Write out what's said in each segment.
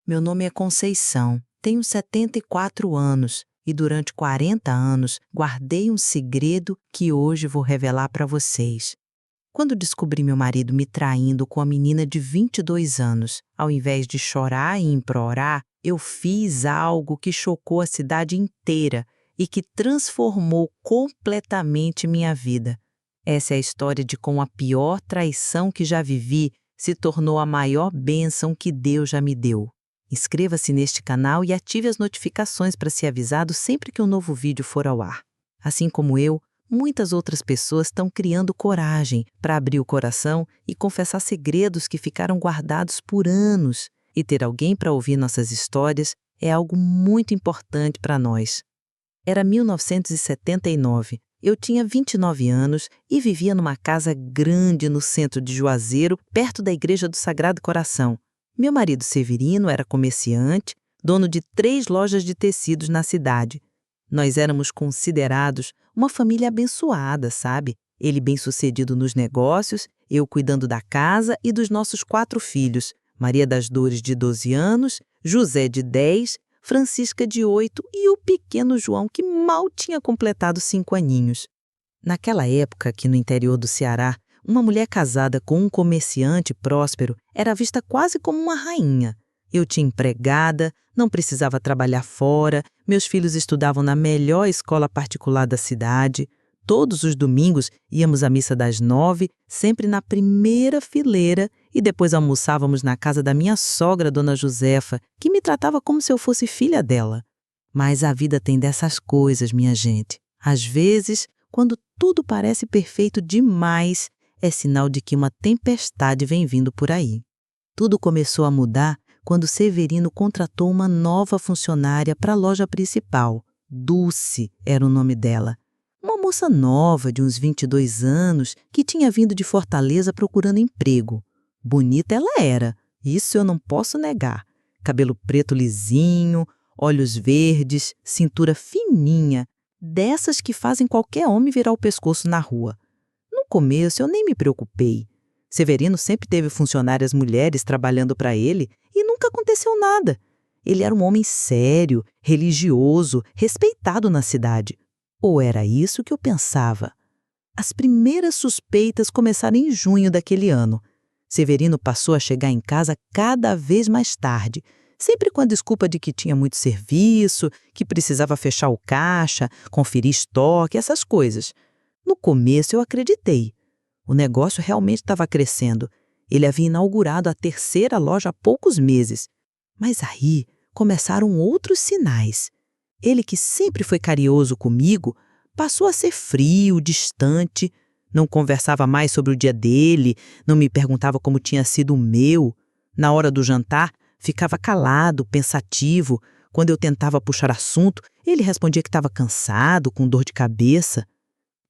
Meu nome é Conceição, tenho 74 anos e durante 40 anos guardei um segredo que hoje vou revelar para vocês. Quando descobri meu marido me traindo com a menina de 22 anos, ao invés de chorar e implorar, eu fiz algo que chocou a cidade inteira e que transformou completamente minha vida. Essa é a história de como a pior traição que já vivi se tornou a maior bênção que Deus já me deu. Inscreva-se neste canal e ative as notificações para ser avisado sempre que um novo vídeo for ao ar. Assim como eu, muitas outras pessoas estão criando coragem para abrir o coração e confessar segredos que ficaram guardados por anos. E ter alguém para ouvir nossas histórias é algo muito importante para nós. Era 1979. Eu tinha 29 anos e vivia numa casa grande no centro de Juazeiro, perto da Igreja do Sagrado Coração. Meu marido Severino era comerciante, dono de 3 lojas de tecidos na cidade. Nós éramos considerados uma família abençoada, sabe? Ele bem-sucedido nos negócios, eu cuidando da casa e dos nossos 4 filhos, Maria das Dores, de 12 anos, José, de 10, Francisca, de 8 e o pequeno João, que mal tinha completado 5 aninhos. Naquela época, aqui no interior do Ceará, uma mulher casada com um comerciante próspero era vista quase como uma rainha. Eu tinha empregada, não precisava trabalhar fora, meus filhos estudavam na melhor escola particular da cidade. Todos os domingos íamos à missa das 9, sempre na primeira fileira, e depois almoçávamos na casa da minha sogra, Dona Josefa, que me tratava como se eu fosse filha dela. Mas a vida tem dessas coisas, minha gente. Às vezes, quando tudo parece perfeito demais, é sinal de que uma tempestade vem vindo por aí. Tudo começou a mudar quando Severino contratou uma nova funcionária para a loja principal. Dulce era o nome dela. Uma moça nova, de uns 22 anos, que tinha vindo de Fortaleza procurando emprego. Bonita ela era, isso eu não posso negar. Cabelo preto lisinho, olhos verdes, cintura fininha, dessas que fazem qualquer homem virar o pescoço na rua. No começo eu nem me preocupei. Severino sempre teve funcionárias mulheres trabalhando para ele e nunca aconteceu nada. Ele era um homem sério, religioso, respeitado na cidade. Ou era isso que eu pensava? As primeiras suspeitas começaram em junho daquele ano. Severino passou a chegar em casa cada vez mais tarde, sempre com a desculpa de que tinha muito serviço, que precisava fechar o caixa, conferir estoque, essas coisas. No começo eu acreditei. O negócio realmente estava crescendo. Ele havia inaugurado a 3ª loja há poucos meses. Mas aí começaram outros sinais. Ele, que sempre foi carinhoso comigo, passou a ser frio, distante, não conversava mais sobre o dia dele, não me perguntava como tinha sido o meu. Na hora do jantar, ficava calado, pensativo. Quando eu tentava puxar assunto, ele respondia que estava cansado, com dor de cabeça.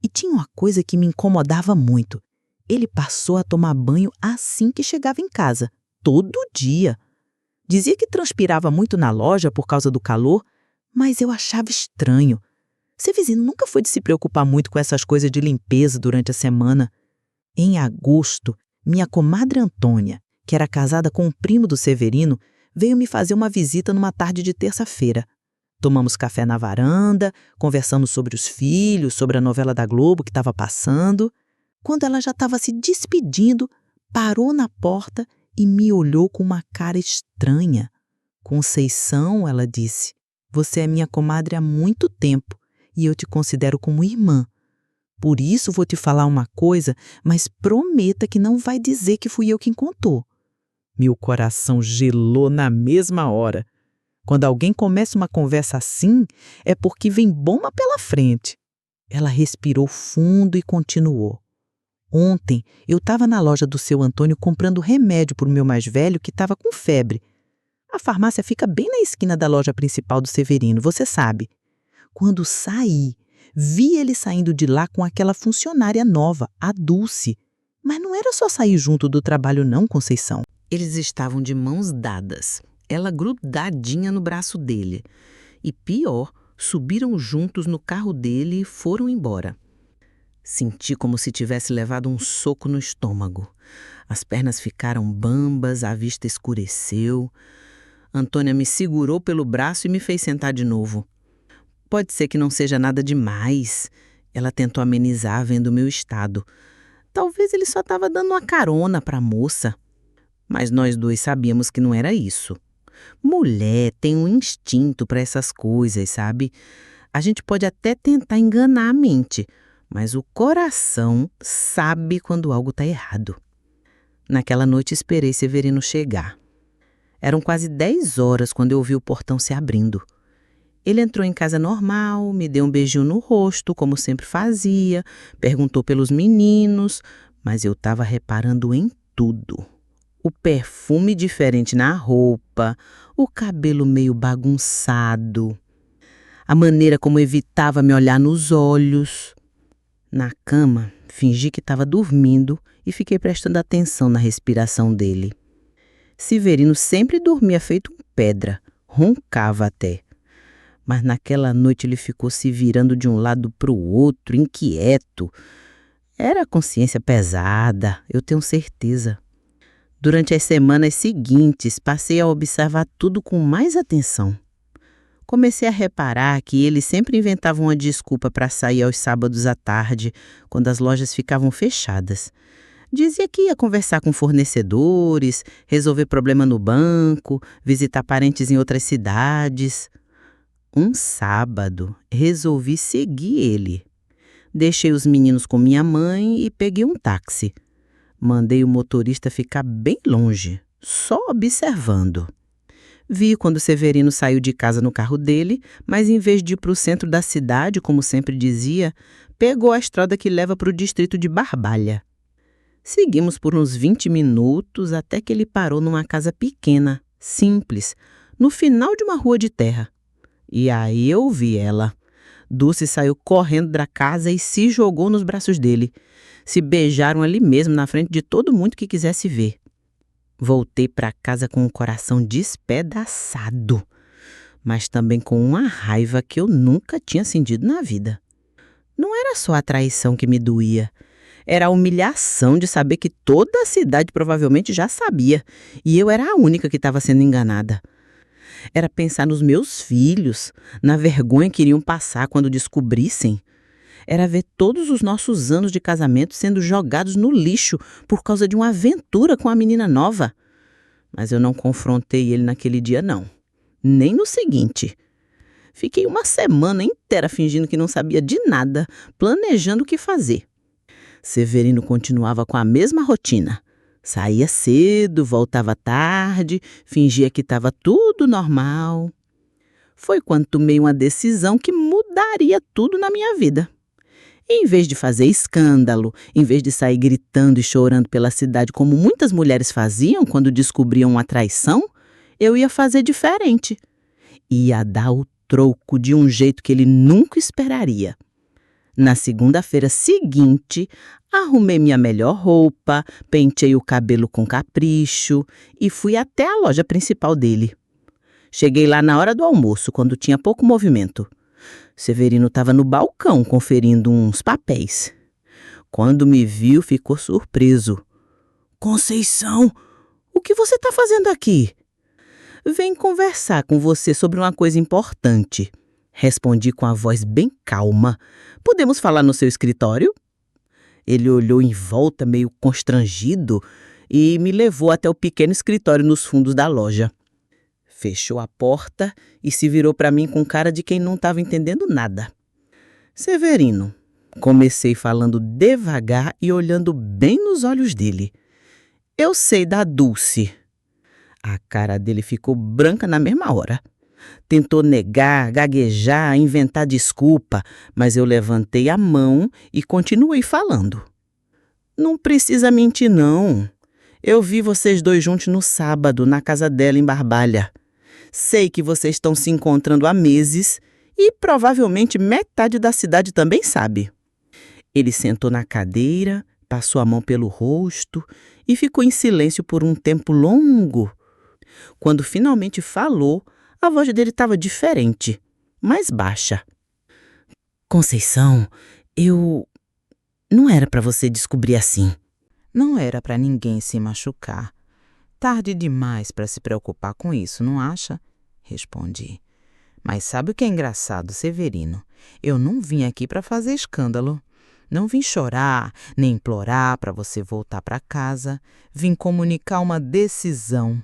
E tinha uma coisa que me incomodava muito. Ele passou a tomar banho assim que chegava em casa, todo dia. Dizia que transpirava muito na loja por causa do calor, mas eu achava estranho. Severino nunca foi de se preocupar muito com essas coisas de limpeza durante a semana. Em agosto, minha comadre Antônia, que era casada com um primo do Severino, veio me fazer uma visita numa tarde de terça-feira. Tomamos café na varanda, conversamos sobre os filhos, sobre a novela da Globo que estava passando. Quando ela já estava se despedindo, parou na porta e me olhou com uma cara estranha. Conceição, ela disse, você é minha comadre há muito tempo e eu te considero como irmã. Por isso vou te falar uma coisa, mas prometa que não vai dizer que fui eu quem contou. Meu coração gelou na mesma hora. Quando alguém começa uma conversa assim, é porque vem bomba pela frente. Ela respirou fundo e continuou. Ontem eu estava na loja do seu Antônio comprando remédio para o meu mais velho que estava com febre. A farmácia fica bem na esquina da loja principal do Severino, você sabe. Quando saí, vi ele saindo de lá com aquela funcionária nova, a Dulce. Mas não era só sair junto do trabalho não, Conceição. Eles estavam de mãos dadas, ela grudadinha no braço dele. E pior, subiram juntos no carro dele e foram embora. Senti como se tivesse levado um soco no estômago. As pernas ficaram bambas, a vista escureceu. Antônia me segurou pelo braço e me fez sentar de novo. Pode ser que não seja nada demais. Ela tentou amenizar vendo o meu estado. Talvez ele só estava dando uma carona para a moça. Mas nós dois sabíamos que não era isso. Mulher tem um instinto para essas coisas, sabe? A gente pode até tentar enganar a mente, mas o coração sabe quando algo está errado. Naquela noite esperei Severino chegar. Eram quase 10 horas quando eu ouvi o portão se abrindo. Ele entrou em casa normal, me deu um beijinho no rosto, como sempre fazia, perguntou pelos meninos, mas eu estava reparando em tudo. O perfume diferente na roupa, o cabelo meio bagunçado, a maneira como evitava me olhar nos olhos. Na cama, fingi que estava dormindo e fiquei prestando atenção na respiração dele. Severino sempre dormia feito pedra, roncava até. Mas naquela noite ele ficou se virando de um lado para o outro, inquieto. Era a consciência pesada, eu tenho certeza. Durante as semanas seguintes, passei a observar tudo com mais atenção. Comecei a reparar que ele sempre inventava uma desculpa para sair aos sábados à tarde, quando as lojas ficavam fechadas. Dizia que ia conversar com fornecedores, resolver problema no banco, visitar parentes em outras cidades. Um sábado, resolvi seguir ele. Deixei os meninos com minha mãe e peguei um táxi. Mandei o motorista ficar bem longe, só observando. Vi quando Severino saiu de casa no carro dele, mas em vez de ir para o centro da cidade, como sempre dizia, pegou a estrada que leva para o distrito de Barbalha. Seguimos por uns 20 minutos até que ele parou numa casa pequena, simples, no final de uma rua de terra. E aí eu vi ela. Dulce saiu correndo da casa e se jogou nos braços dele. Se beijaram ali mesmo, na frente de todo mundo que quisesse ver. Voltei para casa com o coração despedaçado, mas também com uma raiva que eu nunca tinha sentido na vida. Não era só a traição que me doía. Era a humilhação de saber que toda a cidade provavelmente já sabia e eu era a única que estava sendo enganada. Era pensar nos meus filhos, na vergonha que iriam passar quando descobrissem. Era ver todos os nossos anos de casamento sendo jogados no lixo por causa de uma aventura com a menina nova. Mas eu não confrontei ele naquele dia, não. Nem no seguinte. Fiquei uma semana inteira fingindo que não sabia de nada, planejando o que fazer. Severino continuava com a mesma rotina. Saía cedo, voltava tarde, fingia que estava tudo normal. Foi quando tomei uma decisão que mudaria tudo na minha vida. Em vez de fazer escândalo, em vez de sair gritando e chorando pela cidade como muitas mulheres faziam quando descobriam uma traição, eu ia fazer diferente. Ia dar o troco de um jeito que ele nunca esperaria. Na segunda-feira seguinte, arrumei minha melhor roupa, penteei o cabelo com capricho e fui até a loja principal dele. Cheguei lá na hora do almoço, quando tinha pouco movimento. Severino estava no balcão conferindo uns papéis. Quando me viu, ficou surpreso. "Conceição, o que você está fazendo aqui?" "Vem conversar com você sobre uma coisa importante." Respondi com a voz bem calma. "Podemos falar no seu escritório?" Ele olhou em volta meio constrangido e me levou até o pequeno escritório nos fundos da loja. Fechou a porta e se virou para mim com cara de quem não estava entendendo nada. "Severino", comecei falando devagar e olhando bem nos olhos dele. "Eu sei da Dulce." A cara dele ficou branca na mesma hora. Tentou negar, gaguejar, inventar desculpa, mas eu levantei a mão e continuei falando. "Não precisa mentir, não. Eu vi vocês dois juntos no sábado, na casa dela em Barbalha. Sei que vocês estão se encontrando há meses e provavelmente metade da cidade também sabe." Ele sentou na cadeira, passou a mão pelo rosto e ficou em silêncio por um tempo longo. Quando finalmente falou, a voz dele estava diferente, mais baixa. "Conceição, não era para você descobrir assim." Não era para ninguém se machucar. tarde demais para se preocupar com isso, não acha? Respondi. Mas sabe o que é engraçado, Severino? Eu não vim aqui para fazer escândalo. Não vim chorar, nem implorar para você voltar para casa. Vim comunicar uma decisão.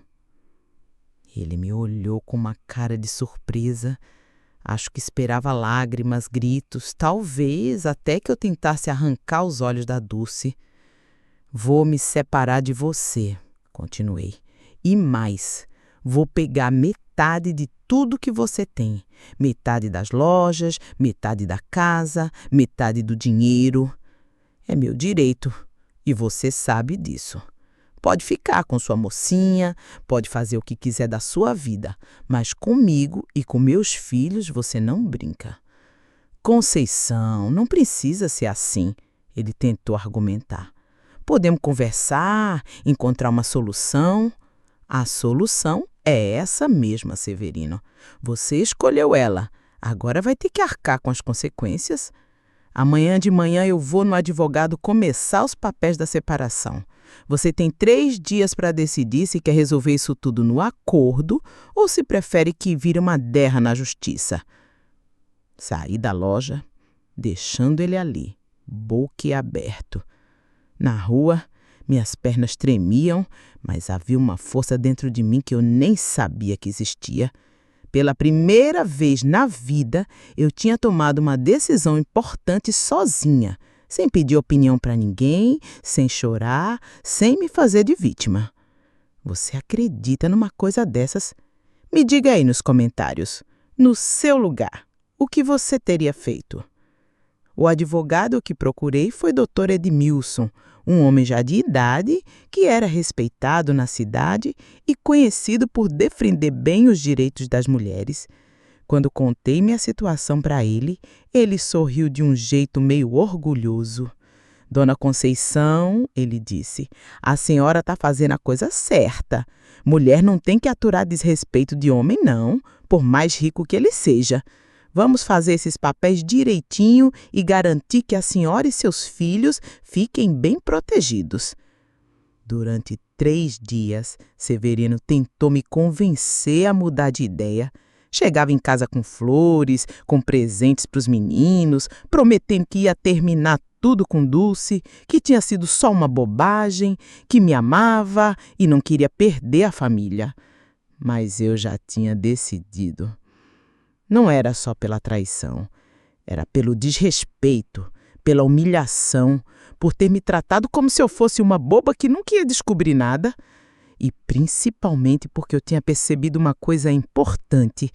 Ele me olhou com uma cara de surpresa. Acho que esperava lágrimas, gritos, talvez até que eu tentasse arrancar os olhos da Dulce. Vou me separar de você, continuei. E mais, vou pegar metade de tudo que você tem. Metade das lojas, metade da casa, metade do dinheiro. É meu direito e você sabe disso. Pode ficar com sua mocinha, pode fazer o que quiser da sua vida, mas comigo e com meus filhos você não brinca. Conceição, não precisa ser assim, ele tentou argumentar. Podemos conversar, encontrar uma solução. A solução é essa mesma, Severino. Você escolheu ela, agora vai ter que arcar com as consequências. Amanhã de manhã eu vou no advogado começar os papéis da separação. Você tem 3 dias para decidir se quer resolver isso tudo no acordo ou se prefere que vire uma guerra na justiça. Saí da loja, deixando ele ali, boquiaberto. Na rua, minhas pernas tremiam, mas havia uma força dentro de mim que eu nem sabia que existia. Pela primeira vez na vida, eu tinha tomado uma decisão importante sozinha, sem pedir opinião para ninguém, sem chorar, sem me fazer de vítima. Você acredita numa coisa dessas? Me diga aí nos comentários, no seu lugar, o que você teria feito? O advogado que procurei foi Dr. Edmilson, um homem já de idade que era respeitado na cidade e conhecido por defender bem os direitos das mulheres. Quando contei minha situação para ele, ele sorriu de um jeito meio orgulhoso. Dona Conceição, ele disse, a senhora está fazendo a coisa certa. Mulher não tem que aturar desrespeito de homem, não, por mais rico que ele seja. Vamos fazer esses papéis direitinho e garantir que a senhora e seus filhos fiquem bem protegidos. Durante 3 dias, Severino tentou me convencer a mudar de ideia. Chegava em casa com flores, com presentes para os meninos, prometendo que ia terminar tudo com Dulce, que tinha sido só uma bobagem, que me amava e não queria perder a família. Mas eu já tinha decidido. Não era só pela traição, era pelo desrespeito, pela humilhação, por ter me tratado como se eu fosse uma boba que nunca ia descobrir nada e principalmente porque eu tinha percebido uma coisa importante.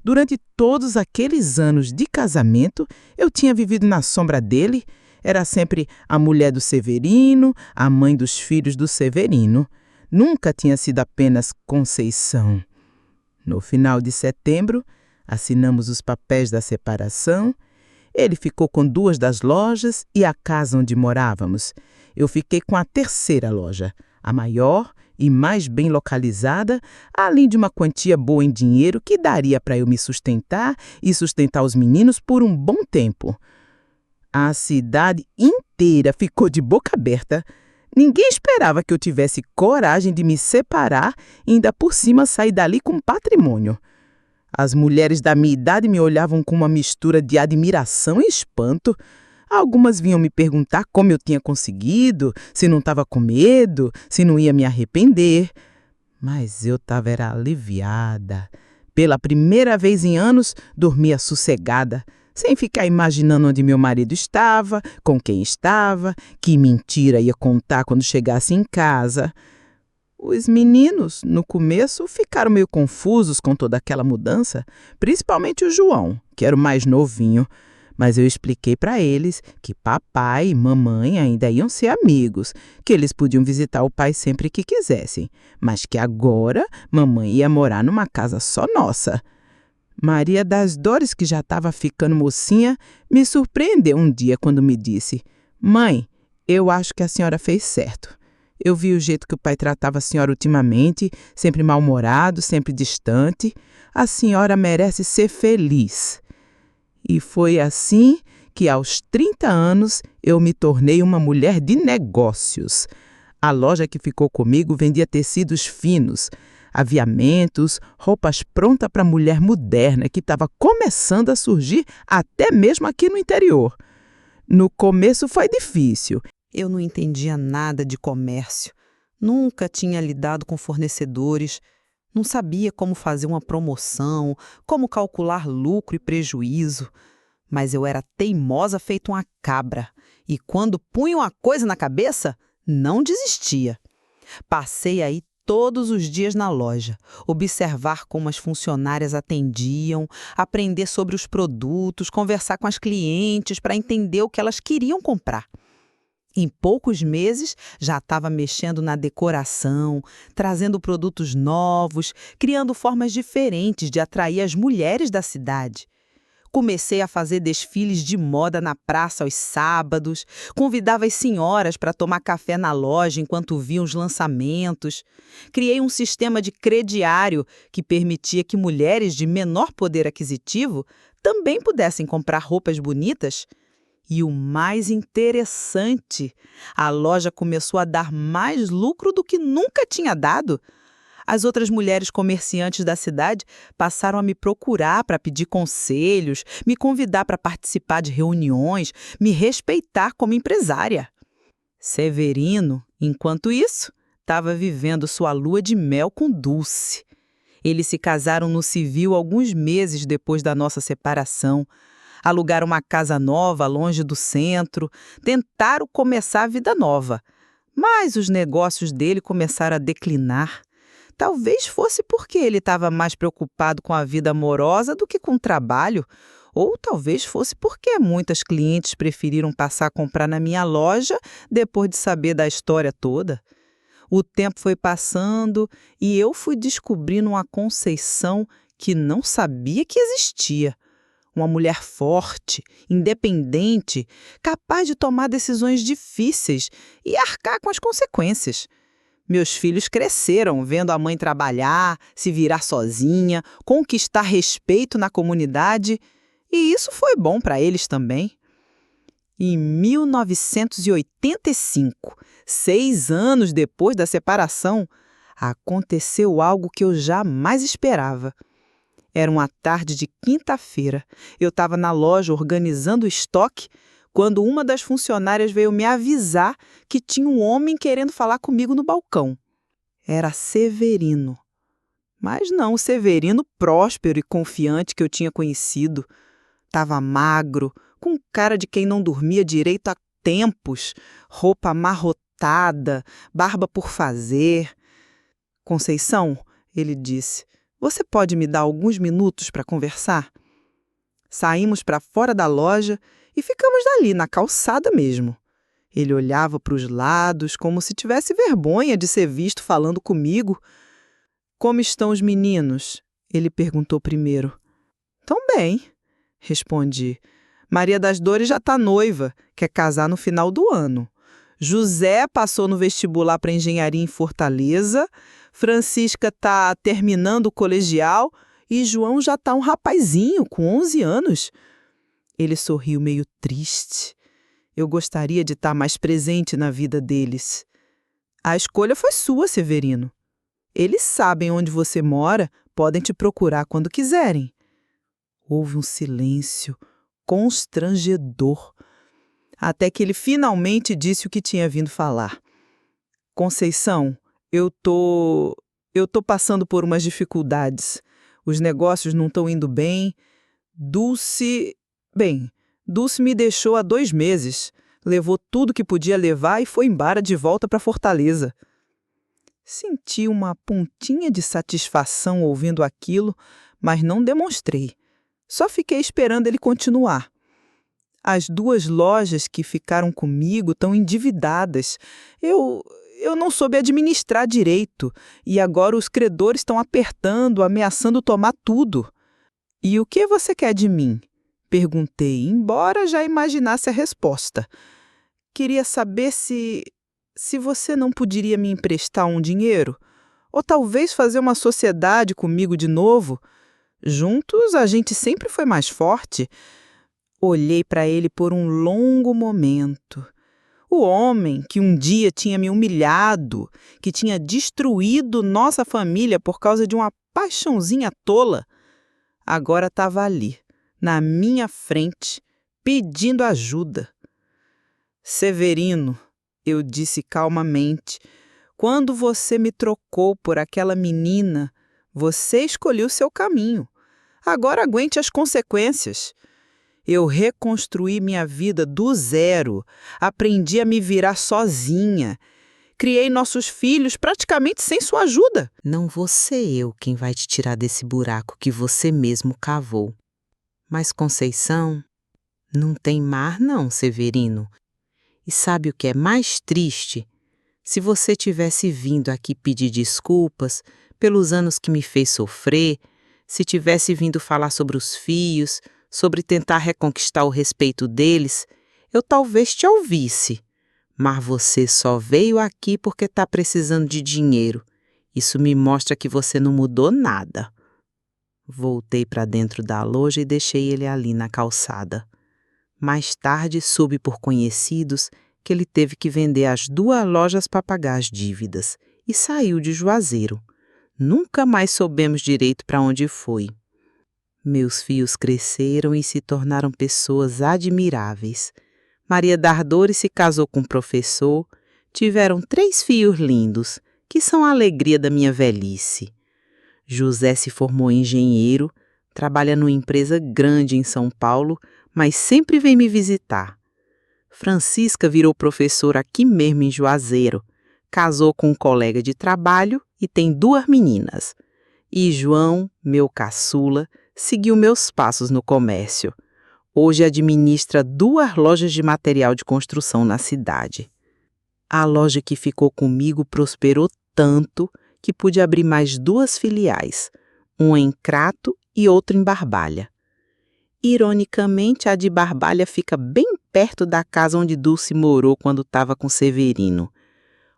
Durante todos aqueles anos de casamento, eu tinha vivido na sombra dele, era sempre a mulher do Severino, a mãe dos filhos do Severino. Nunca tinha sido apenas Conceição. No final de setembro, assinamos os papéis da separação. Ele ficou com 2 das lojas e a casa onde morávamos. Eu fiquei com a 3ª loja, a maior e mais bem localizada, além de uma quantia boa em dinheiro que daria para eu me sustentar e sustentar os meninos por um bom tempo. A cidade inteira ficou de boca aberta. Ninguém esperava que eu tivesse coragem de me separar e ainda por cima sair dali com patrimônio. As mulheres da minha idade me olhavam com uma mistura de admiração e espanto. Algumas vinham me perguntar como eu tinha conseguido, se não estava com medo, se não ia me arrepender. Mas eu estava aliviada. Pela primeira vez em anos, dormia sossegada, sem ficar imaginando onde meu marido estava, com quem estava, que mentira ia contar quando chegasse em casa. Os meninos, no começo, ficaram meio confusos com toda aquela mudança, principalmente o João, que era o mais novinho. Mas eu expliquei para eles que papai e mamãe ainda iam ser amigos, que eles podiam visitar o pai sempre que quisessem, mas que agora mamãe ia morar numa casa só nossa. Maria das Dores, que já estava ficando mocinha, me surpreendeu um dia quando me disse: "Mãe, eu acho que a senhora fez certo. Eu vi o jeito que o pai tratava a senhora ultimamente, sempre mal-humorado, sempre distante. A senhora merece ser feliz." E foi assim que, aos 30 anos, eu me tornei uma mulher de negócios. A loja que ficou comigo vendia tecidos finos, aviamentos, roupas prontas para mulher moderna que estava começando a surgir até mesmo aqui no interior. No começo foi difícil. Eu não entendia nada de comércio. Nunca tinha lidado com fornecedores. Não sabia como fazer uma promoção, como calcular lucro e prejuízo. Mas eu era teimosa feito uma cabra. E quando punha uma coisa na cabeça, não desistia. Passei aí todos os dias na loja, observar como as funcionárias atendiam, aprender sobre os produtos, conversar com as clientes para entender o que elas queriam comprar. Em poucos meses, já estava mexendo na decoração, trazendo produtos novos, criando formas diferentes de atrair as mulheres da cidade. Comecei a fazer desfiles de moda na praça aos sábados, convidava as senhoras para tomar café na loja enquanto viam os lançamentos. Criei um sistema de crediário que permitia que mulheres de menor poder aquisitivo também pudessem comprar roupas bonitas. E o mais interessante, a loja começou a dar mais lucro do que nunca tinha dado. As outras mulheres comerciantes da cidade passaram a me procurar para pedir conselhos, me convidar para participar de reuniões, me respeitar como empresária. Severino, enquanto isso, estava vivendo sua lua de mel com Dulce. Eles se casaram no civil alguns meses depois da nossa separação. Alugaram uma casa nova longe do centro, tentaram começar a vida nova. Mas os negócios dele começaram a declinar. Talvez fosse porque ele estava mais preocupado com a vida amorosa do que com o trabalho, ou talvez fosse porque muitas clientes preferiram passar a comprar na minha loja depois de saber da história toda. O tempo foi passando e eu fui descobrindo uma Conceição que não sabia que existia. Uma mulher forte, independente, capaz de tomar decisões difíceis e arcar com as consequências. Meus filhos cresceram vendo a mãe trabalhar, se virar sozinha, conquistar respeito na comunidade, e isso foi bom para eles também. Em 1985, 6 anos depois da separação, aconteceu algo que eu jamais esperava. Era uma tarde de quinta-feira. Eu estava na loja organizando o estoque quando uma das funcionárias veio me avisar que tinha um homem querendo falar comigo no balcão. Era Severino. Mas não o Severino próspero e confiante que eu tinha conhecido. Estava magro, com cara de quem não dormia direito há tempos, roupa amarrotada, barba por fazer. Conceição, ele disse, você pode me dar alguns minutos para conversar? Saímos para fora da loja e ficamos ali, na calçada mesmo. Ele olhava para os lados como se tivesse vergonha de ser visto falando comigo. Como estão os meninos? Ele perguntou primeiro. Tão bem, respondi. Maria das Dores já está noiva, quer casar no final do ano. José passou no vestibular para engenharia em Fortaleza, Francisca está terminando o colegial e João já está um rapazinho com 11 anos. Ele sorriu meio triste. Eu gostaria de estar mais presente na vida deles. A escolha foi sua, Severino. Eles sabem onde você mora, podem te procurar quando quiserem. Houve um silêncio constrangedor, até que ele finalmente disse o que tinha vindo falar. Conceição, eu tô passando por umas dificuldades. Os negócios não estão indo bem. Dulce me deixou há 2 meses. Levou tudo que podia levar e foi embora de volta para Fortaleza. Senti uma pontinha de satisfação ouvindo aquilo, mas não demonstrei. Só fiquei esperando ele continuar. As 2 lojas que ficaram comigo estão endividadas. Eu não soube administrar direito e agora os credores estão apertando, ameaçando tomar tudo. E o que você quer de mim? Perguntei, embora já imaginasse a resposta. Queria saber se você não poderia me emprestar um dinheiro, ou talvez fazer uma sociedade comigo de novo. Juntos a gente sempre foi mais forte. Olhei para ele por um longo momento. O homem que um dia tinha me humilhado, que tinha destruído nossa família por causa de uma paixãozinha tola, agora estava ali, na minha frente, pedindo ajuda. Severino, eu disse calmamente, quando você me trocou por aquela menina, você escolheu seu caminho. Agora aguente as consequências. Eu reconstruí minha vida do zero, aprendi a me virar sozinha. Criei nossos filhos praticamente sem sua ajuda. Não vou ser eu quem vai te tirar desse buraco que você mesmo cavou. Mas, Conceição, não tem mar não, Severino. E sabe o que é mais triste? Se você tivesse vindo aqui pedir desculpas pelos anos que me fez sofrer, se tivesse vindo falar sobre os filhos, sobre tentar reconquistar o respeito deles, eu talvez te ouvisse. Mas você só veio aqui porque está precisando de dinheiro. Isso me mostra que você não mudou nada. Voltei para dentro da loja e deixei ele ali na calçada. Mais tarde soube por conhecidos que ele teve que vender as 2 lojas para pagar as dívidas e saiu de Juazeiro. Nunca mais soubemos direito para onde foi. Meus filhos cresceram e se tornaram pessoas admiráveis. Maria D'Ardores se casou com um professor, tiveram 3 filhos lindos, que são a alegria da minha velhice. José se formou engenheiro, trabalha numa empresa grande em São Paulo, mas sempre vem me visitar. Francisca virou professora aqui mesmo em Juazeiro, casou com um colega de trabalho e tem 2 meninas. E João, meu caçula, seguiu meus passos no comércio. Hoje administra 2 lojas de material de construção na cidade. A loja que ficou comigo prosperou tanto que pude abrir mais 2 filiais, uma em Crato e outra em Barbalha. Ironicamente, a de Barbalha fica bem perto da casa onde Dulce morou quando estava com Severino.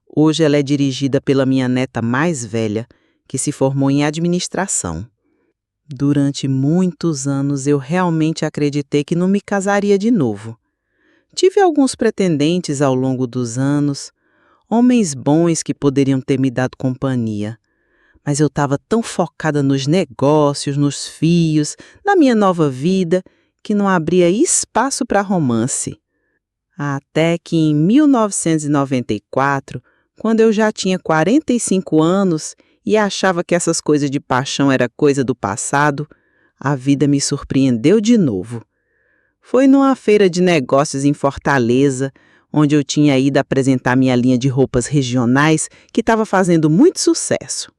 Hoje ela é dirigida pela minha neta mais velha, que se formou em administração. Durante muitos anos eu realmente acreditei que não me casaria de novo. Tive alguns pretendentes ao longo dos anos, homens bons que poderiam ter me dado companhia. Mas eu estava tão focada nos negócios, nos fios, na minha nova vida, que não abria espaço para romance. Até que em 1994, quando eu já tinha 45 anos e achava que essas coisas de paixão era coisa do passado, a vida me surpreendeu de novo. Foi numa feira de negócios em Fortaleza, onde eu tinha ido apresentar minha linha de roupas regionais, que estava fazendo muito sucesso.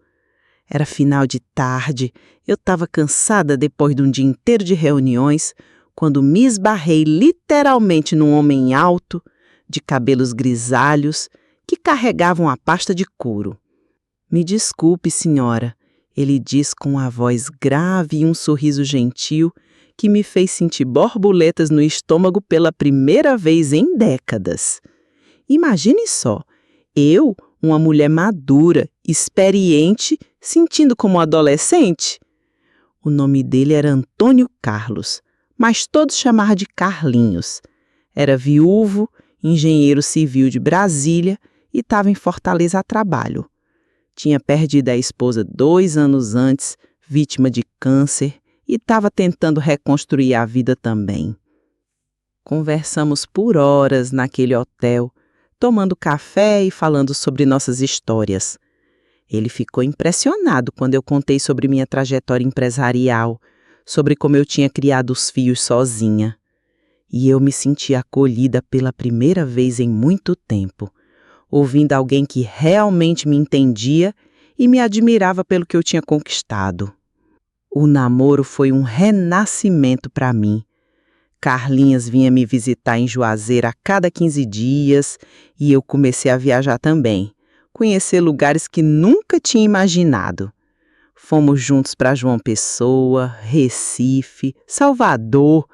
Era final de tarde, eu estava cansada depois de um dia inteiro de reuniões, quando me esbarrei literalmente num homem alto, de cabelos grisalhos, que carregava uma pasta de couro. "Me desculpe, senhora", ele disse com uma voz grave e um sorriso gentil que me fez sentir borboletas no estômago pela primeira vez em décadas. Imagine só, eu, uma mulher madura, experiente, sentindo como adolescente. O nome dele era Antônio Carlos, mas todos chamavam de Carlinhos. Era viúvo, engenheiro civil de Brasília e estava em Fortaleza a trabalho. Tinha perdido a esposa 2 anos antes, vítima de câncer, e estava tentando reconstruir a vida também. Conversamos por horas naquele hotel, tomando café e falando sobre nossas histórias. Ele ficou impressionado quando eu contei sobre minha trajetória empresarial, sobre como eu tinha criado os filhos sozinha. E eu me senti acolhida pela primeira vez em muito tempo, ouvindo alguém que realmente me entendia e me admirava pelo que eu tinha conquistado. O namoro foi um renascimento para mim. Carlinhas vinha me visitar em Juazeiro a cada 15 dias e eu comecei a viajar também, conhecer lugares que nunca tinha imaginado. Fomos juntos para João Pessoa, Recife, Salvador,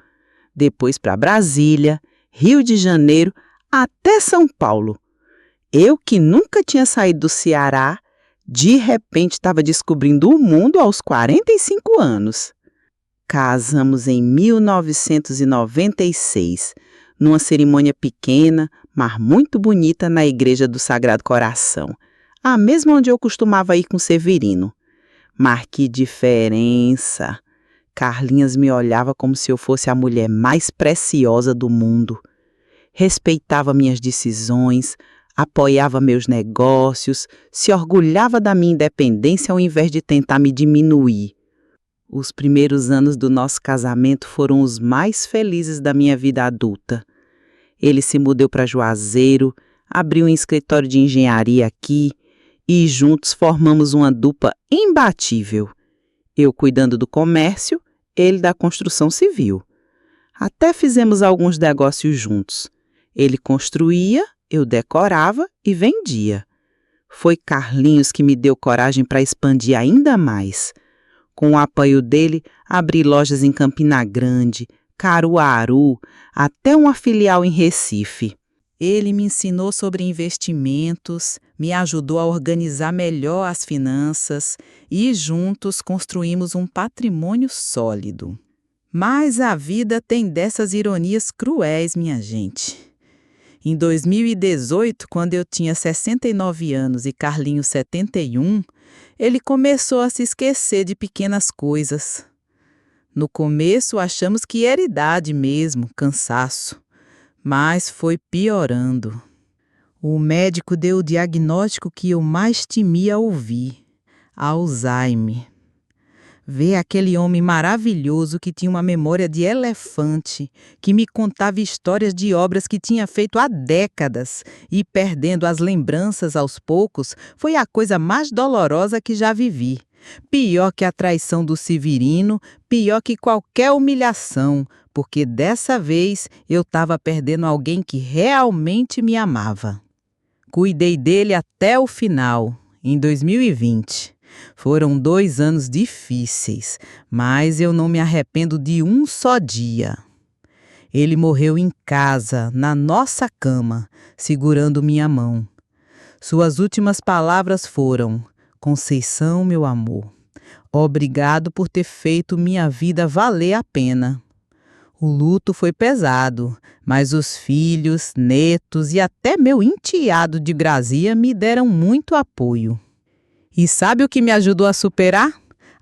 depois para Brasília, Rio de Janeiro, até São Paulo. Eu que nunca tinha saído do Ceará, de repente estava descobrindo o mundo aos 45 anos. Casamos em 1996, numa cerimônia pequena, mas muito bonita na igreja do Sagrado Coração, a mesma onde eu costumava ir com Severino. Mas que diferença! Carlinhas me olhava como se eu fosse a mulher mais preciosa do mundo. Respeitava minhas decisões, apoiava meus negócios, se orgulhava da minha independência ao invés de tentar me diminuir. Os primeiros anos do nosso casamento foram os mais felizes da minha vida adulta. Ele se mudou para Juazeiro, abriu um escritório de engenharia aqui e juntos formamos uma dupla imbatível. Eu cuidando do comércio, ele da construção civil. Até fizemos alguns negócios juntos. Ele construía, eu decorava e vendia. Foi Carlinhos que me deu coragem para expandir ainda mais. Com o apoio dele, abri lojas em Campina Grande, Caruaru, até uma filial em Recife. Ele me ensinou sobre investimentos, me ajudou a organizar melhor as finanças e juntos construímos um patrimônio sólido. Mas a vida tem dessas ironias cruéis, minha gente. Em 2018, quando eu tinha 69 anos e Carlinhos 71, ele começou a se esquecer de pequenas coisas. No começo, achamos que era idade mesmo, cansaço. Mas foi piorando. O médico deu o diagnóstico que eu mais temia ouvir: Alzheimer. Ver aquele homem maravilhoso que tinha uma memória de elefante, que me contava histórias de obras que tinha feito há décadas e perdendo as lembranças aos poucos, foi a coisa mais dolorosa que já vivi. Pior que a traição do Severino, pior que qualquer humilhação, porque dessa vez eu estava perdendo alguém que realmente me amava. Cuidei dele até o final, em 2020. Foram 2 anos difíceis, mas eu não me arrependo de um só dia. Ele morreu em casa, na nossa cama, segurando minha mão. Suas últimas palavras foram: Conceição, meu amor, obrigado por ter feito minha vida valer a pena. O luto foi pesado, mas os filhos, netos e até meu enteado de Brasília me deram muito apoio. E sabe o que me ajudou a superar?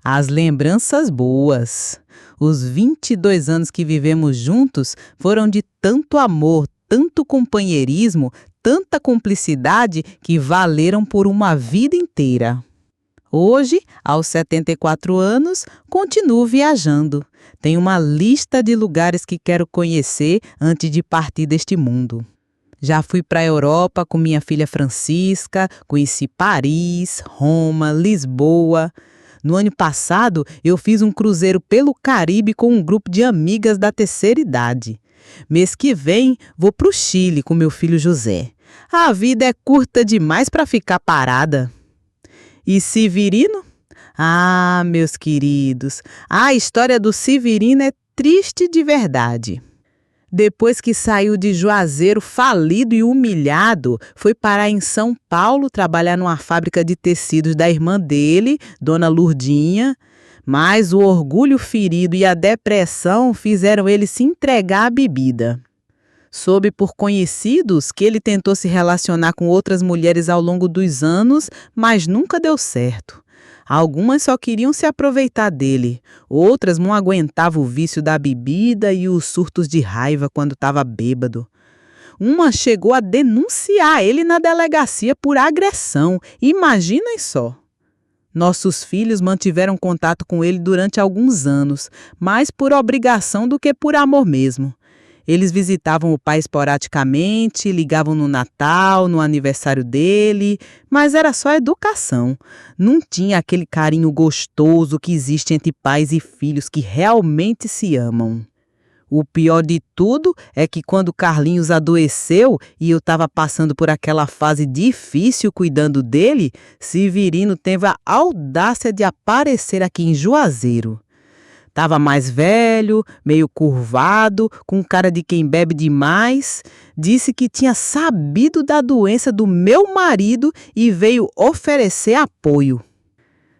As lembranças boas. Os 22 anos que vivemos juntos foram de tanto amor, tanto companheirismo, tanta cumplicidade que valeram por uma vida inteira. Hoje, aos 74 anos, continuo viajando. Tenho uma lista de lugares que quero conhecer antes de partir deste mundo. Já fui para a Europa com minha filha Francisca, conheci Paris, Roma, Lisboa. No ano passado, eu fiz um cruzeiro pelo Caribe com um grupo de amigas da terceira idade. Mês que vem, vou para o Chile com meu filho José. A vida é curta demais para ficar parada. E Severino? Ah, meus queridos, a história do Severino é triste de verdade. Depois que saiu de Juazeiro falido e humilhado, foi parar em São Paulo trabalhar numa fábrica de tecidos da irmã dele, Dona Lurdinha. Mas o orgulho ferido e a depressão fizeram ele se entregar à bebida. Soube por conhecidos que ele tentou se relacionar com outras mulheres ao longo dos anos, mas nunca deu certo. Algumas só queriam se aproveitar dele, outras não aguentavam o vício da bebida e os surtos de raiva quando estava bêbado. Uma chegou a denunciar ele na delegacia por agressão, imaginem só. Nossos filhos mantiveram contato com ele durante alguns anos, mais por obrigação do que por amor mesmo. Eles visitavam o pai esporadicamente, ligavam no Natal, no aniversário dele, mas era só educação. Não tinha aquele carinho gostoso que existe entre pais e filhos que realmente se amam. O pior de tudo é que quando Carlinhos adoeceu e eu estava passando por aquela fase difícil cuidando dele, Severino teve a audácia de aparecer aqui em Juazeiro. Estava mais velho, meio curvado, com cara de quem bebe demais. Disse que tinha sabido da doença do meu marido e veio oferecer apoio.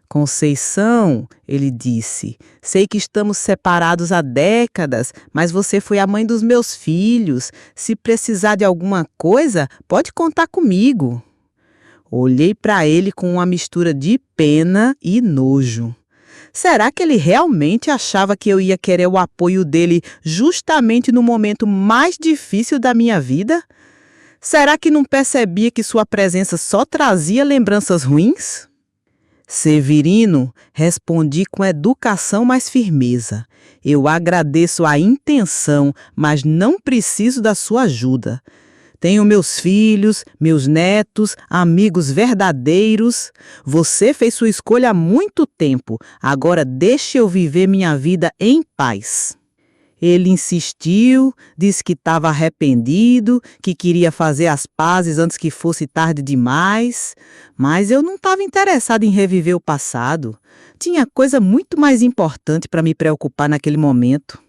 Conceição, ele disse, sei que estamos separados há décadas, mas você foi a mãe dos meus filhos. Se precisar de alguma coisa, pode contar comigo. Olhei para ele com uma mistura de pena e nojo. Será que ele realmente achava que eu ia querer o apoio dele justamente no momento mais difícil da minha vida? Será que não percebia que sua presença só trazia lembranças ruins? Severino, respondi com educação mais firmeza. Eu agradeço a intenção, mas não preciso da sua ajuda. Tenho meus filhos, meus netos, amigos verdadeiros. Você fez sua escolha há muito tempo. Agora deixe eu viver minha vida em paz. Ele insistiu, disse que estava arrependido, que queria fazer as pazes antes que fosse tarde demais. Mas eu não estava interessado em reviver o passado. Tinha coisa muito mais importante para me preocupar naquele momento.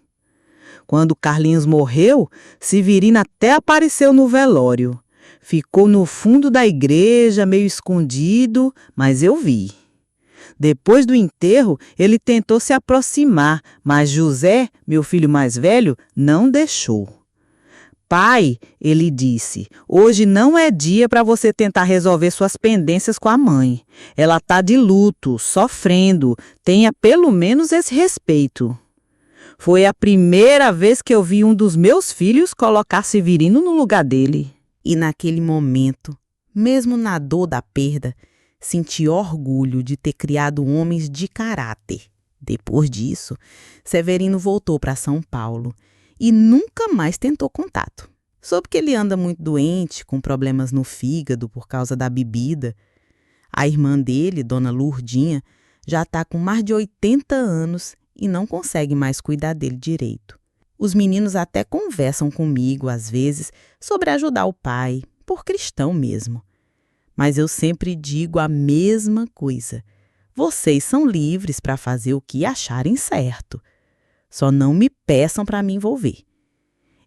Quando Carlinhos morreu, Severino até apareceu no velório. Ficou no fundo da igreja, meio escondido, mas eu vi. Depois do enterro, ele tentou se aproximar, mas José, meu filho mais velho, não deixou. Pai, ele disse, hoje não é dia para você tentar resolver suas pendências com a mãe. Ela está de luto, sofrendo. Tenha pelo menos esse respeito. Foi a primeira vez que eu vi um dos meus filhos colocar Severino no lugar dele. E naquele momento, mesmo na dor da perda, senti orgulho de ter criado homens de caráter. Depois disso, Severino voltou para São Paulo e nunca mais tentou contato. Soube que ele anda muito doente, com problemas no fígado por causa da bebida. A irmã dele, Dona Lourdinha, já está com mais de 80 anos e não consegue mais cuidar dele direito. Os meninos até conversam comigo, às vezes, sobre ajudar o pai, por cristão mesmo. Mas eu sempre digo a mesma coisa. Vocês são livres para fazer o que acharem certo. Só não me peçam para me envolver.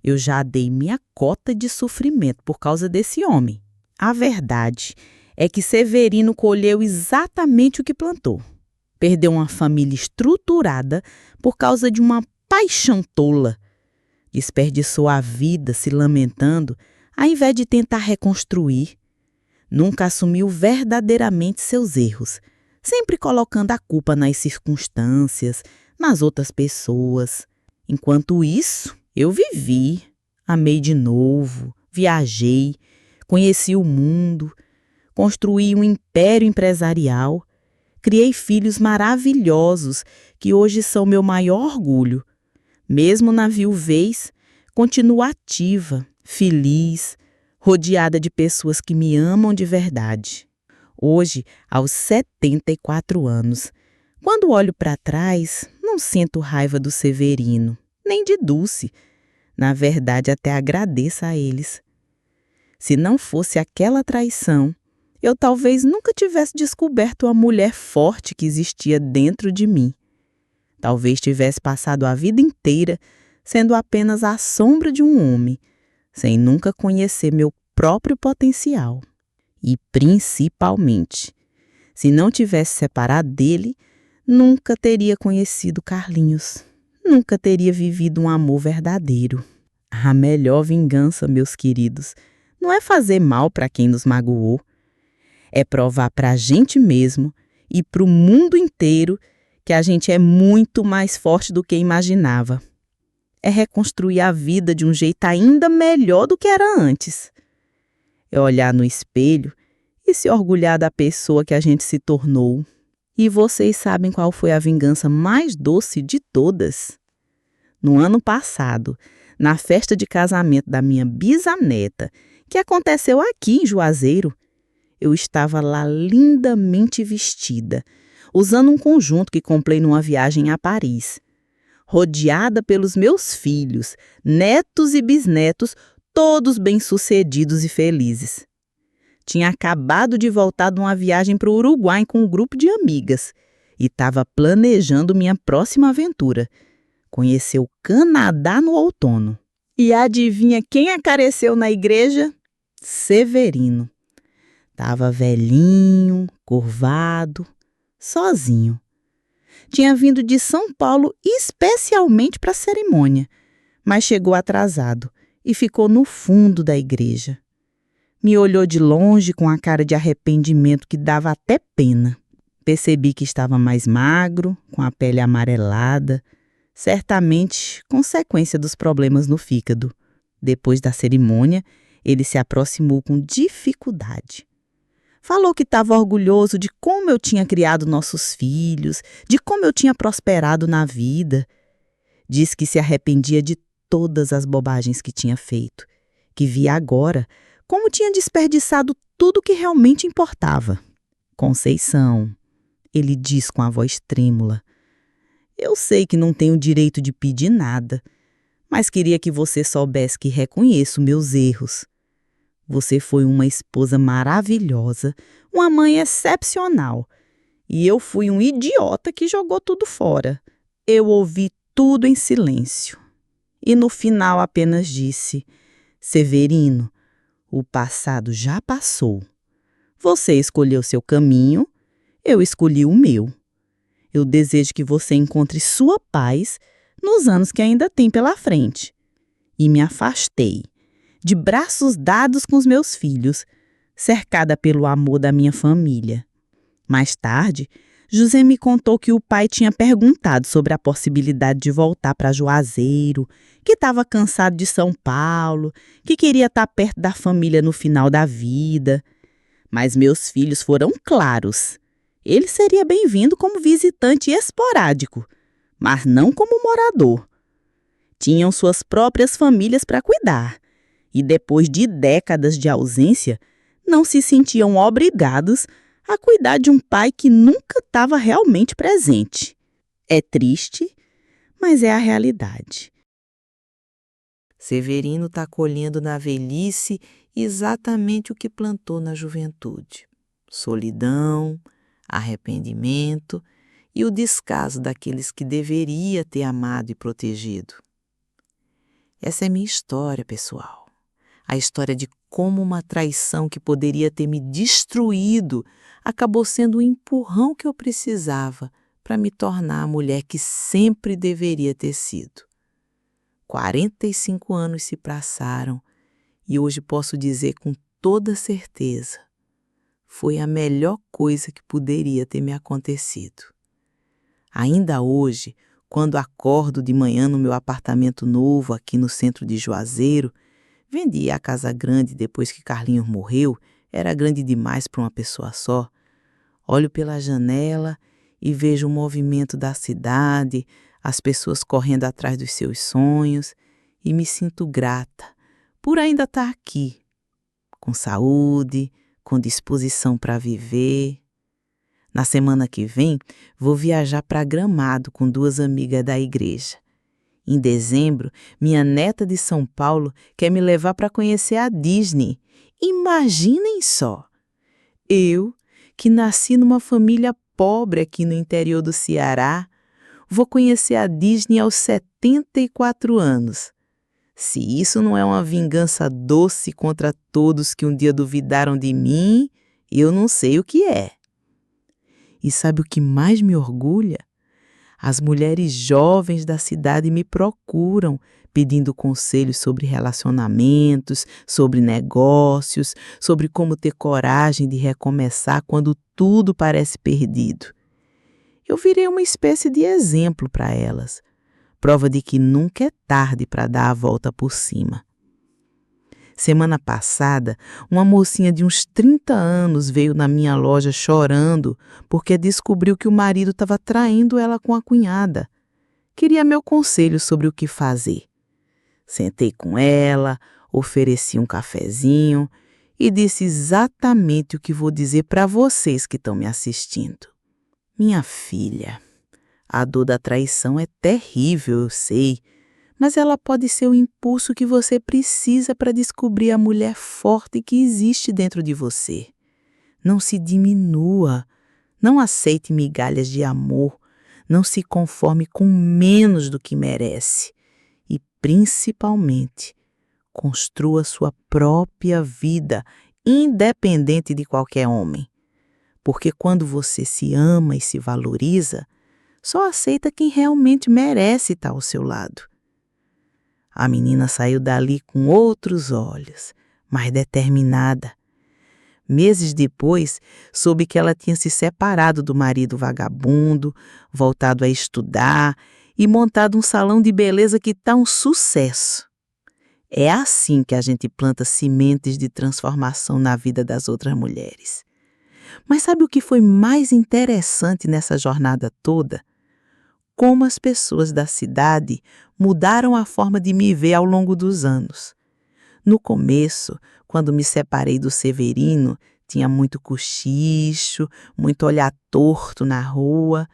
Eu já dei minha cota de sofrimento por causa desse homem. A verdade é que Severino colheu exatamente o que plantou. Perdeu uma família estruturada por causa de uma paixão tola. Desperdiçou a vida se lamentando, ao invés de tentar reconstruir. Nunca assumiu verdadeiramente seus erros, sempre colocando a culpa nas circunstâncias, nas outras pessoas. Enquanto isso, eu vivi, amei de novo, viajei, conheci o mundo, construí um império empresarial, criei filhos maravilhosos que hoje são meu maior orgulho. Mesmo na viuvez, continuo ativa, feliz, rodeada de pessoas que me amam de verdade. Hoje, aos 74 anos, quando olho para trás, não sinto raiva do Severino, nem de Dulce. Na verdade, até agradeço a eles. Se não fosse aquela traição, eu talvez nunca tivesse descoberto a mulher forte que existia dentro de mim. Talvez tivesse passado a vida inteira sendo apenas a sombra de um homem, sem nunca conhecer meu próprio potencial. E, principalmente, se não tivesse separado dele, nunca teria conhecido Carlinhos. Nunca teria vivido um amor verdadeiro. A melhor vingança, meus queridos, não é fazer mal para quem nos magoou. É provar para a gente mesmo e para o mundo inteiro que a gente é muito mais forte do que imaginava. É reconstruir a vida de um jeito ainda melhor do que era antes. É olhar no espelho e se orgulhar da pessoa que a gente se tornou. E vocês sabem qual foi a vingança mais doce de todas? No ano passado, na festa de casamento da minha bisneta, que aconteceu aqui em Juazeiro, eu estava lá lindamente vestida, usando um conjunto que comprei numa viagem a Paris. Rodeada pelos meus filhos, netos e bisnetos, todos bem-sucedidos e felizes. Tinha acabado de voltar de uma viagem para o Uruguai com um grupo de amigas e estava planejando minha próxima aventura, conhecer o Canadá no outono. E adivinha quem apareceu na igreja? Severino. Estava velhinho, curvado, sozinho. Tinha vindo de São Paulo especialmente para a cerimônia, mas chegou atrasado e ficou no fundo da igreja. Me olhou de longe com a cara de arrependimento que dava até pena. Percebi que estava mais magro, com a pele amarelada, certamente consequência dos problemas no fígado. Depois da cerimônia, ele se aproximou com dificuldade. Falou que estava orgulhoso de como eu tinha criado nossos filhos, de como eu tinha prosperado na vida. Disse que se arrependia de todas as bobagens que tinha feito, que via agora como tinha desperdiçado tudo que realmente importava. Conceição, ele diz com a voz trêmula, eu sei que não tenho direito de pedir nada, mas queria que você soubesse que reconheço meus erros. Você foi uma esposa maravilhosa, uma mãe excepcional. E eu fui um idiota que jogou tudo fora. Eu ouvi tudo em silêncio. E no final apenas disse, Severino, o passado já passou. Você escolheu seu caminho, eu escolhi o meu. Eu desejo que você encontre sua paz nos anos que ainda tem pela frente. E me afastei, de braços dados com os meus filhos, cercada pelo amor da minha família. Mais tarde, José me contou que o pai tinha perguntado sobre a possibilidade de voltar para Juazeiro, que estava cansado de São Paulo, que queria estar perto da família no final da vida. Mas meus filhos foram claros. Ele seria bem-vindo como visitante esporádico, mas não como morador. Tinham suas próprias famílias para cuidar, e depois de décadas de ausência, não se sentiam obrigados a cuidar de um pai que nunca estava realmente presente. É triste, mas é a realidade. Severino está colhendo na velhice exatamente o que plantou na juventude: solidão, arrependimento e o descaso daqueles que deveria ter amado e protegido. Essa é minha história, pessoal. A história de como uma traição que poderia ter me destruído acabou sendo o empurrão que eu precisava para me tornar a mulher que sempre deveria ter sido. 45 anos se passaram e hoje posso dizer com toda certeza, foi a melhor coisa que poderia ter me acontecido. Ainda hoje, quando acordo de manhã no meu apartamento novo aqui no centro de Juazeiro, vendi a casa grande depois que Carlinhos morreu, era grande demais para uma pessoa só. Olho pela janela e vejo o movimento da cidade, as pessoas correndo atrás dos seus sonhos e me sinto grata por ainda estar aqui, com saúde, com disposição para viver. Na semana que vem, vou viajar para Gramado com 2 amigas da igreja. Em dezembro, minha neta de São Paulo quer me levar para conhecer a Disney. Imaginem só! Eu, que nasci numa família pobre aqui no interior do Ceará, vou conhecer a Disney aos 74 anos. Se isso não é uma vingança doce contra todos que um dia duvidaram de mim, eu não sei o que é. E sabe o que mais me orgulha? As mulheres jovens da cidade me procuram, pedindo conselhos sobre relacionamentos, sobre negócios, sobre como ter coragem de recomeçar quando tudo parece perdido. Eu virei uma espécie de exemplo para elas, prova de que nunca é tarde para dar a volta por cima. Semana passada, uma mocinha de uns 30 anos veio na minha loja chorando porque descobriu que o marido estava traindo ela com a cunhada. Queria meu conselho sobre o que fazer. Sentei com ela, ofereci um cafezinho e disse exatamente o que vou dizer para vocês que estão me assistindo. Minha filha, a dor da traição é terrível, eu sei, mas ela pode ser o impulso que você precisa para descobrir a mulher forte que existe dentro de você. Não se diminua, não aceite migalhas de amor, não se conforme com menos do que merece e, principalmente, construa sua própria vida, independente de qualquer homem. Porque quando você se ama e se valoriza, só aceita quem realmente merece estar ao seu lado. A menina saiu dali com outros olhos, mais determinada. Meses depois, soube que ela tinha se separado do marido vagabundo, voltado a estudar e montado um salão de beleza que está um sucesso. É assim que a gente planta sementes de transformação na vida das outras mulheres. Mas sabe o que foi mais interessante nessa jornada toda? Como as pessoas da cidade mudaram a forma de me ver ao longo dos anos. No começo, quando me separei do Severino, tinha muito cochicho, muito olhar torto na rua.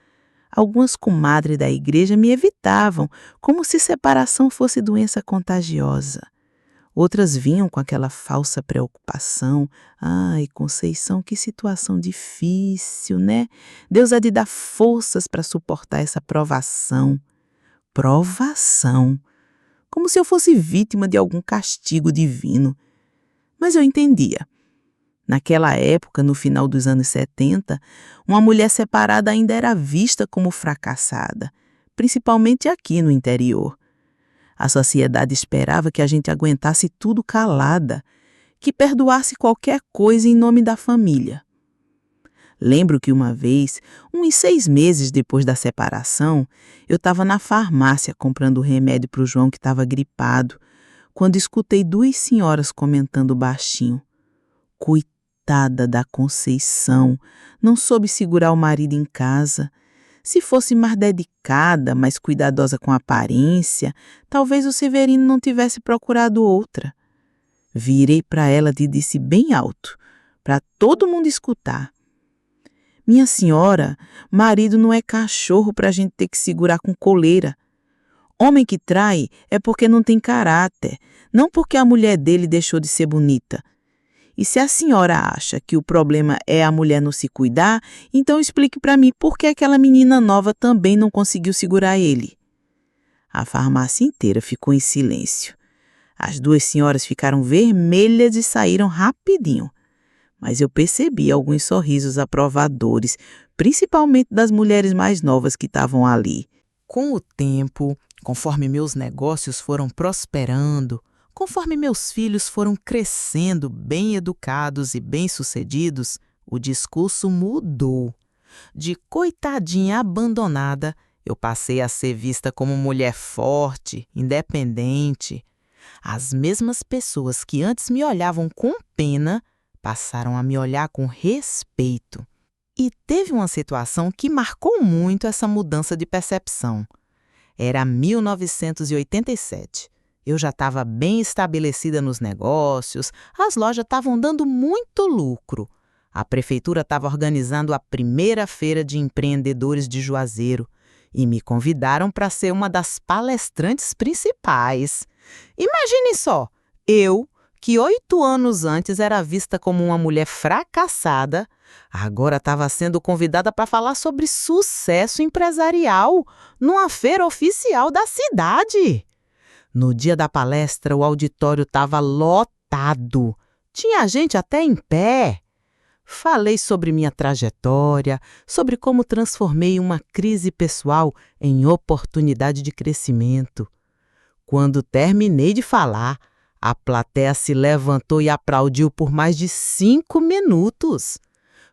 Algumas comadres da igreja me evitavam, como se separação fosse doença contagiosa. Outras vinham com aquela falsa preocupação. Ai, Conceição, que situação difícil, né? Deus há de dar forças para suportar essa provação. Provação. Como se eu fosse vítima de algum castigo divino. Mas eu entendia. Naquela época, no final dos anos 70, uma mulher separada ainda era vista como fracassada, principalmente aqui no interior. A sociedade esperava que a gente aguentasse tudo calada, que perdoasse qualquer coisa em nome da família. Lembro que uma vez, uns 6 meses depois da separação, eu estava na farmácia comprando remédio para o João que estava gripado, quando escutei 2 senhoras comentando baixinho. Coitada da Conceição, não soube segurar o marido em casa. Se fosse mais dedicada, mais cuidadosa com a aparência, talvez o Severino não tivesse procurado outra. Virei para ela e disse bem alto, para todo mundo escutar. Minha senhora, marido não é cachorro para a gente ter que segurar com coleira. Homem que trai é porque não tem caráter, não porque a mulher dele deixou de ser bonita. E se a senhora acha que o problema é a mulher não se cuidar, então explique para mim por que aquela menina nova também não conseguiu segurar ele. A farmácia inteira ficou em silêncio. As 2 senhoras ficaram vermelhas e saíram rapidinho. Mas eu percebi alguns sorrisos aprovadores, principalmente das mulheres mais novas que estavam ali. Com o tempo, conforme meus negócios foram prosperando, conforme meus filhos foram crescendo bem educados e bem-sucedidos, o discurso mudou. De coitadinha abandonada, eu passei a ser vista como mulher forte, independente. As mesmas pessoas que antes me olhavam com pena passaram a me olhar com respeito. E teve uma situação que marcou muito essa mudança de percepção. Era 1987. Eu já estava bem estabelecida nos negócios, as lojas estavam dando muito lucro. A prefeitura estava organizando a primeira feira de empreendedores de Juazeiro e me convidaram para ser uma das palestrantes principais. Imagine só, eu, que 8 anos antes era vista como uma mulher fracassada, agora estava sendo convidada para falar sobre sucesso empresarial numa feira oficial da cidade. No dia da palestra, o auditório estava lotado. Tinha gente até em pé. Falei sobre minha trajetória, sobre como transformei uma crise pessoal em oportunidade de crescimento. Quando terminei de falar, a plateia se levantou e aplaudiu por mais de 5 minutos.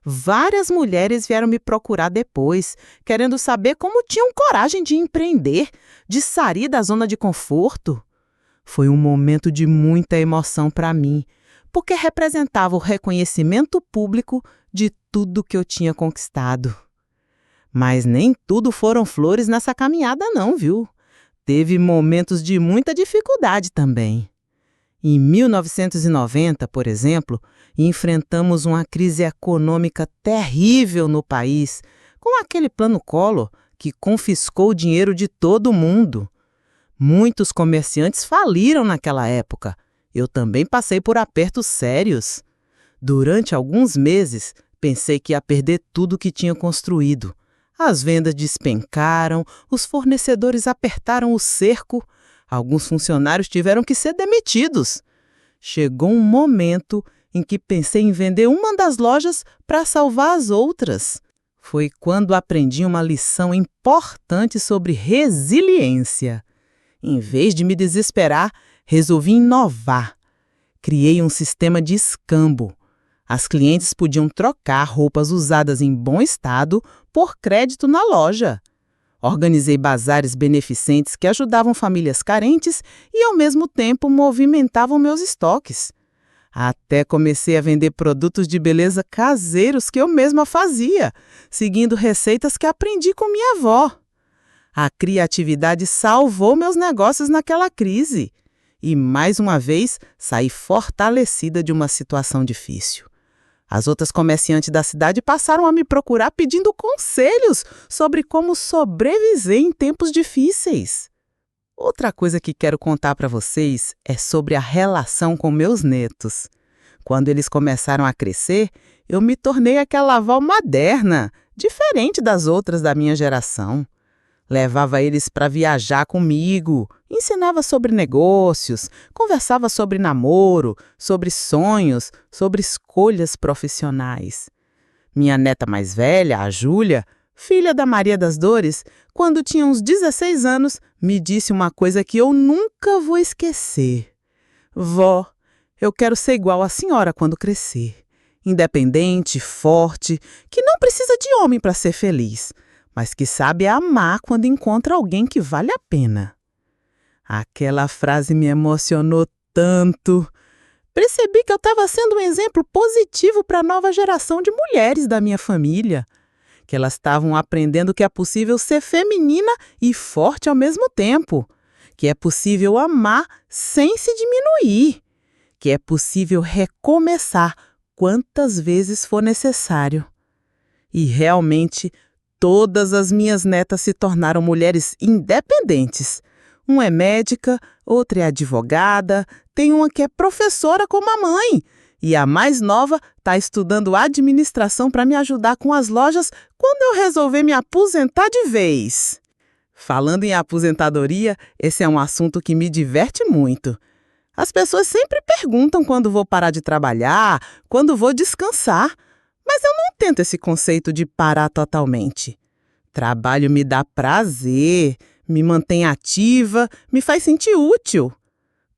Várias mulheres vieram me procurar depois, querendo saber como tinham coragem de empreender, de sair da zona de conforto. Foi um momento de muita emoção para mim, porque representava o reconhecimento público de tudo que eu tinha conquistado. Mas nem tudo foram flores nessa caminhada não, viu? Teve momentos de muita dificuldade também. Em 1990, por exemplo, enfrentamos uma crise econômica terrível no país, com aquele plano Collor que confiscou o dinheiro de todo mundo. Muitos comerciantes faliram naquela época. Eu também passei por apertos sérios. Durante alguns meses, pensei que ia perder tudo que tinha construído. As vendas despencaram, os fornecedores apertaram o cerco, alguns funcionários tiveram que ser demitidos. Chegou um momento em que pensei em vender uma das lojas para salvar as outras. Foi quando aprendi uma lição importante sobre resiliência. Em vez de me desesperar, resolvi inovar. Criei um sistema de escambo. As clientes podiam trocar roupas usadas em bom estado por crédito na loja. Organizei bazares beneficentes que ajudavam famílias carentes e, ao mesmo tempo, movimentavam meus estoques. Até comecei a vender produtos de beleza caseiros que eu mesma fazia, seguindo receitas que aprendi com minha avó. A criatividade salvou meus negócios naquela crise. E, mais uma vez, saí fortalecida de uma situação difícil. As outras comerciantes da cidade passaram a me procurar pedindo conselhos sobre como sobreviver em tempos difíceis. Outra coisa que quero contar para vocês é sobre a relação com meus netos. Quando eles começaram a crescer, eu me tornei aquela avó moderna, diferente das outras da minha geração. Levava eles para viajar comigo, ensinava sobre negócios, conversava sobre namoro, sobre sonhos, sobre escolhas profissionais. Minha neta mais velha, a Júlia, filha da Maria das Dores, quando tinha uns 16 anos, me disse uma coisa que eu nunca vou esquecer. Vó, eu quero ser igual à senhora quando crescer. Independente, forte, que não precisa de homem para ser feliz, mas que sabe amar quando encontra alguém que vale a pena. Aquela frase me emocionou tanto. Percebi que eu estava sendo um exemplo positivo para a nova geração de mulheres da minha família, que elas estavam aprendendo que é possível ser feminina e forte ao mesmo tempo, que é possível amar sem se diminuir, que é possível recomeçar quantas vezes for necessário. E realmente, todas as minhas netas se tornaram mulheres independentes. Uma é médica, outra é advogada, tem uma que é professora como a mãe. E a mais nova está estudando administração para me ajudar com as lojas quando eu resolver me aposentar de vez. Falando em aposentadoria, esse é um assunto que me diverte muito. As pessoas sempre perguntam quando vou parar de trabalhar, quando vou descansar. Mas eu não tento esse conceito de parar totalmente. Trabalho me dá prazer, me mantém ativa, me faz sentir útil.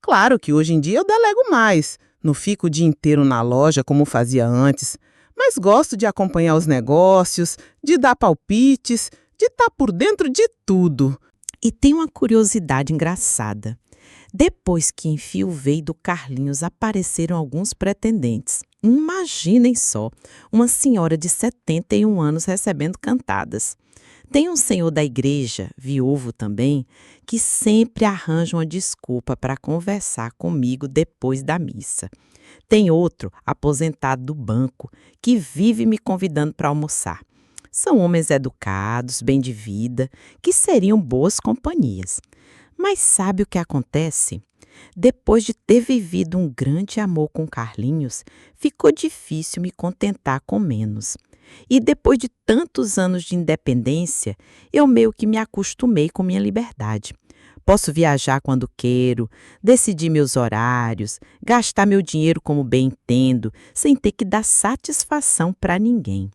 Claro que hoje em dia eu delego mais, não fico o dia inteiro na loja como fazia antes, mas gosto de acompanhar os negócios, de dar palpites, de estar por dentro de tudo. E tem uma curiosidade engraçada. Depois que Enfio veio do Carlinhos, apareceram alguns pretendentes. Imaginem só, uma senhora de 71 anos recebendo cantadas. Tem um senhor da igreja, viúvo também, que sempre arranja uma desculpa para conversar comigo depois da missa. Tem outro, aposentado do banco, que vive me convidando para almoçar. São homens educados, bem de vida, que seriam boas companhias. Mas sabe o que acontece? Depois de ter vivido um grande amor com Carlinhos, ficou difícil me contentar com menos. E depois de tantos anos de independência, eu meio que me acostumei com minha liberdade. Posso viajar quando quero, decidir meus horários, gastar meu dinheiro como bem entendo, sem ter que dar satisfação para ninguém.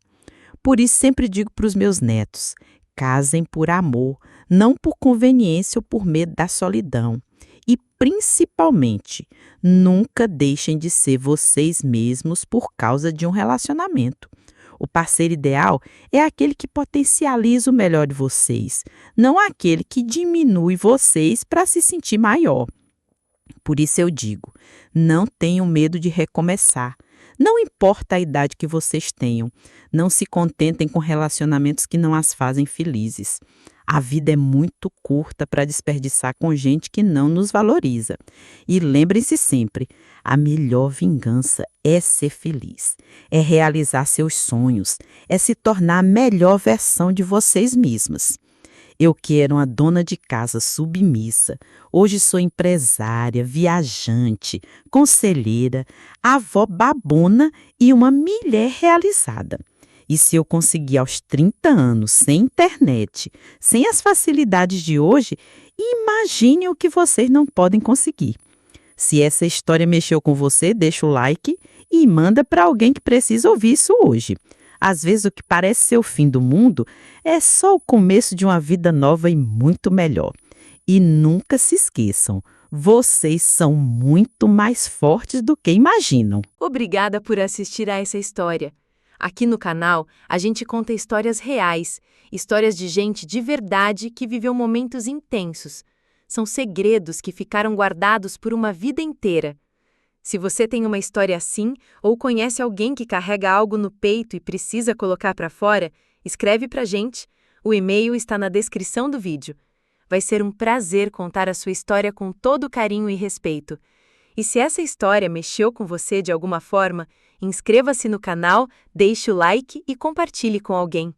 Por isso sempre digo para os meus netos, casem por amor, não por conveniência ou por medo da solidão. E, principalmente, nunca deixem de ser vocês mesmos por causa de um relacionamento. O parceiro ideal é aquele que potencializa o melhor de vocês, não aquele que diminui vocês para se sentir maior. Por isso eu digo, não tenham medo de recomeçar. Não importa a idade que vocês tenham, não se contentem com relacionamentos que não as fazem felizes. A vida é muito curta para desperdiçar com gente que não nos valoriza. E lembrem-se sempre, a melhor vingança é ser feliz, é realizar seus sonhos, é se tornar a melhor versão de vocês mesmas. Eu que era uma dona de casa submissa, hoje sou empresária, viajante, conselheira, avó babona e uma mulher realizada. E se eu conseguir aos 30 anos, sem internet, sem as facilidades de hoje, imagine o que vocês não podem conseguir. Se essa história mexeu com você, deixa o like e manda para alguém que precisa ouvir isso hoje. Às vezes o que parece ser o fim do mundo é só o começo de uma vida nova e muito melhor. E nunca se esqueçam, vocês são muito mais fortes do que imaginam. Obrigada por assistir a essa história. Aqui no canal, a gente conta histórias reais, histórias de gente de verdade que viveu momentos intensos. São segredos que ficaram guardados por uma vida inteira. Se você tem uma história assim, ou conhece alguém que carrega algo no peito e precisa colocar para fora, escreve pra gente. O e-mail está na descrição do vídeo. Vai ser um prazer contar a sua história com todo carinho e respeito. E se essa história mexeu com você de alguma forma, inscreva-se no canal, deixe o like e compartilhe com alguém.